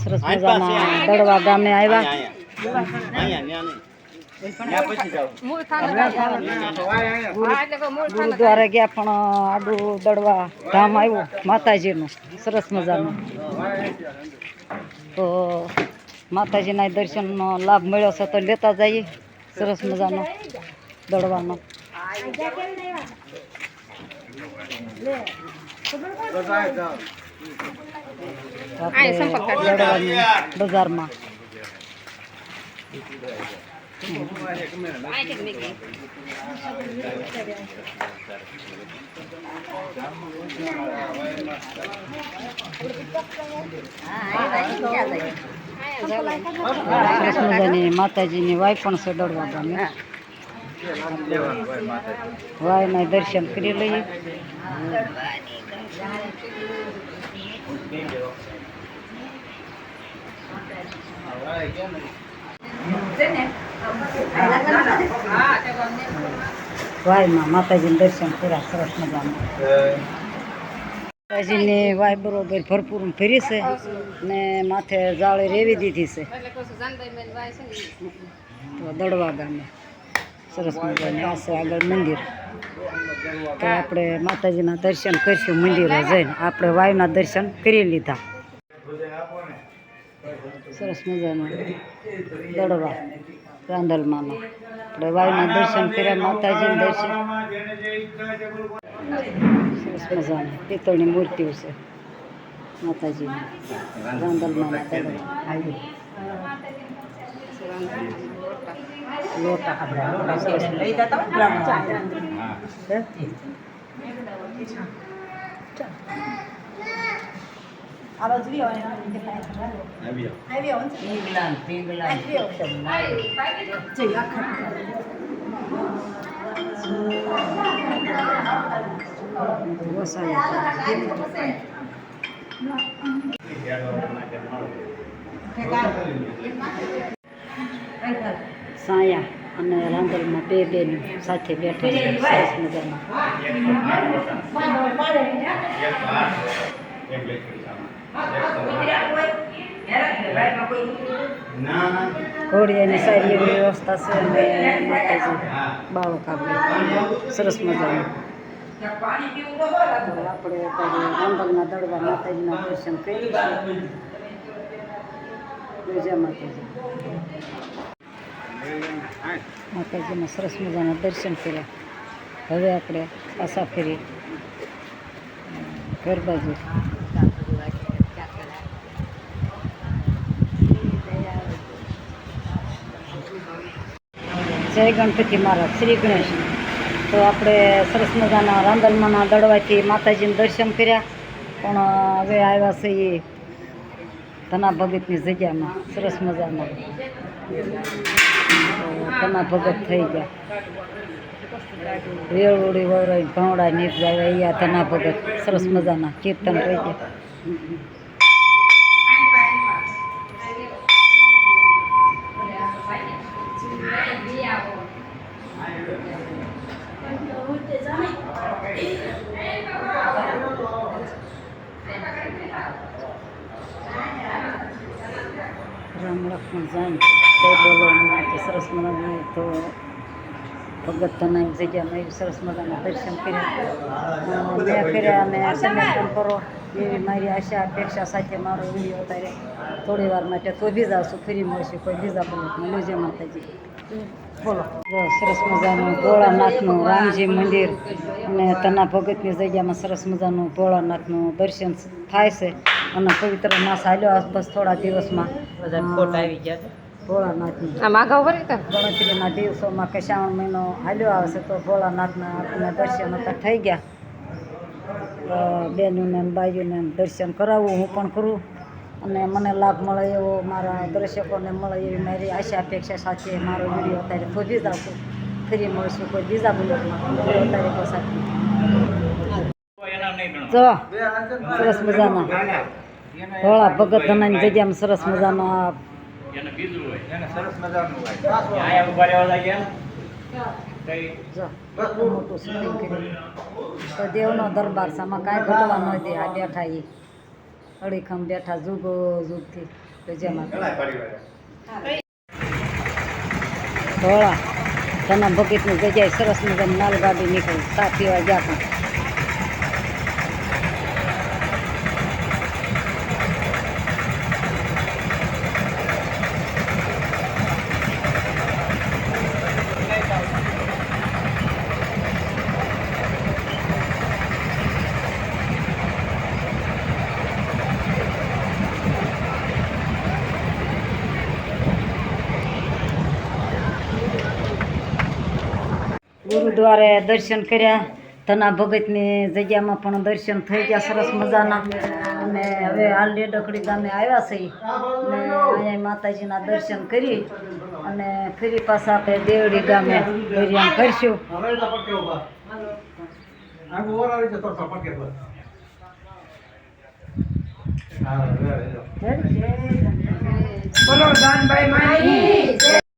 સરસ મજાના દડવા ગામે આવ્યા. ગુરુદ્વારે ગયા પણ આડું દડવા ધામ આવ્યું માતાજીનું સરસ મજાનું. તો માતાજીના દર્શનનો લાભ મળ્યો છે તો લેતા જઈએ સરસ મજાનો દડવાનો. બજારમાં સરસ મજાની માતાજીની વાય પણ છે દડવા ગામે. વાયના દર્શન કરી લઈએ. વાયમાં માતાજીને દર્શન કર્યા સરસ મજાના. માતાજીની વાય બરોબર ભરપૂર ફરી છે ને માથે જાળી રેવી દીધી છે. તો દડવા ગામે સરસ મજાની આ છે આગળ મંદિર. તો આપણે માતાજીના દર્શન કરીશું મંદિરે જઈને. આપણે વાયુના દર્શન કરી લીધા. સરસ મજાનું દડવા રાંદલમાંનો આપણે વાયુના દર્શન કર્યા. માતાજીના દર્શન સરસ મજાની પિત્તળની મૂર્તિઓ છે માતાજીની. રાંદલમાંના દડવા લોટા સાયા અને રાંદલમાં બે બેન સાથે બેઠા છે સરસ મજામાં. ઘોડિયાની સારી એવી વ્યવસ્થા છે અને માતાજી બાળક આપે સરસ મજાનું. આપણે રાંદલના દડવા માતાજીના દર્શન કરીશું. જય માતાજી. માતાજીના સરસ મજાના દર્શન કર્યા. હવે આપણે પાછા ફરી ઘર બાજુ. જય ગણપતિ મહારાજ, શ્રી ગણેશ. તો આપણે સરસ મજાના રાંદલમાંના દડવાથી માતાજીને દર્શન કર્યા. પણ હવે આવ્યા છે એ ધના ભગતની જગ્યામાં સરસ મજામાં. ધના ભગત થઈ ગયા. રેવડી વવરાઈ ઘોડા નીપ જાય અહીંયા ધના ભગત સરસ મજાના કીર્તન રહી ગયા. રામ લક્ષ્મણ જાય જય બોલો સરસ મજાનું. તો ભગત ધનાની જગ્યામાં સરસ મજાના દર્શન કર્યા મેં કર્યા. અને તમે પણ કરો એવી મારી આશા અપેક્ષા સાથે મારો વિડીયો અત્યારે થોડી વાર માટે તો બીજા આવશું. ફરી મળશું કોઈ બીજા બ્લોગમાં. જય માતાજી. બોલો. સરસ મજાનું ભોળાનાથનું રામજી મંદિર અને ધના ભગતની જગ્યામાં સરસ મજાનું ભોળાનાથનું દર્શન થાય છે. અને પવિત્ર માસ હાલ્યો બસ થોડા દિવસમાં ફોટા આવી ગયા. ભોળાનાથની ગણતરીના દિવસોમાં કે શ્રાવણ મહિનો હાલ્યો આવશે તો ભોળાનાથના દર્શન અત્યારે થઈ ગયા. બહેનોને બાઈઓને દર્શન કરાવવું હું પણ કરું અને મને લાભ મળે એવો મારા દર્શકોને મળે એવી મારી આશા અપેક્ષા સાથે મારો વિડીયો અત્યારે થોડી જ આવશું. ફરી મળશું કોઈ બીજા બ્લોગમાં. અત્યારે પસાર જો સરસ મજાના ભોળા ભગત ધનાની જગ્યામાં સરસ મજાનો જો કેટલું મોટું શૂટિંગ કર્યું તો દેવનો દરબાર છે આમાં કાંઈ ઘટવા ન દે આ બેઠા એ અડીખમ બેઠા જુગો જુગથી તો જેમાં ધોળા તના બગીચની જગ્યાએ સરસ મજાની માલગાડી નીકળી ચા પીવા ગયા હતા ગુરુદ્વારે દર્શન કર્યા ધના ભગતની જગ્યામાં પણ દર્શન થઈ ગયા સરસ મજાના અને હવે હાલ ડેડકડી ગામે આવ્યા છે અને અહીંયા માતાજીના દર્શન કરી અને ફરી પાછા આપણે દેવડી ગામે દર્શન કરશું બોલો દાનભાઈ માની